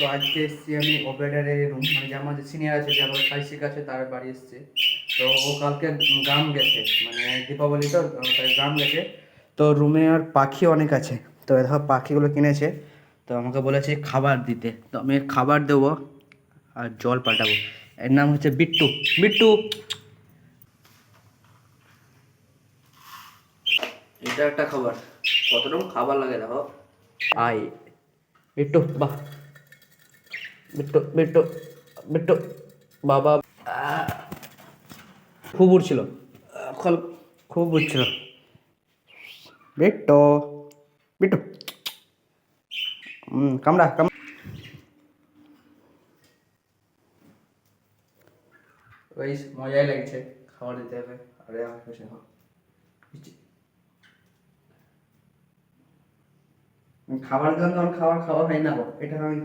তো আজকে এসেছি আমি অপারেটারের রুম, মানে যে আমার যে সিনিয়র আছে, যে আমার কাজ শিখাচ্ছে, তার বাড়ি এসছে। তো ও কালকে গ্রাম গেছে, মানে দীপাবলি তো, তাই গ্রাম গেছে। তো রুমে আর পাখি অনেক আছে, তো দেখো পাখিগুলো কিনেছে। তো আমাকে বলেছে খাবার দিতে, তো আমি খাবার দেবো আর জল পাল্টাবো। এর নাম হচ্ছে বিট্টু। বিট্টু, এটা একটা খাবার। কত রকম খাবার লাগে দেখো। আয় বিট্টু, বাহ, বিট্টু বিট্টু বিট্টু, বাবা। খুব উঠছিল এখন, খুব উঠছিল। বিট্টু, বিট্টু, কামড়া কামড়া। ওই মজাই লাগছে, খাবার দিতে হবে। আরে আমার কাছে খাবার দিলাম, তখন খাবার খাওয়া হয় না, এটা আমি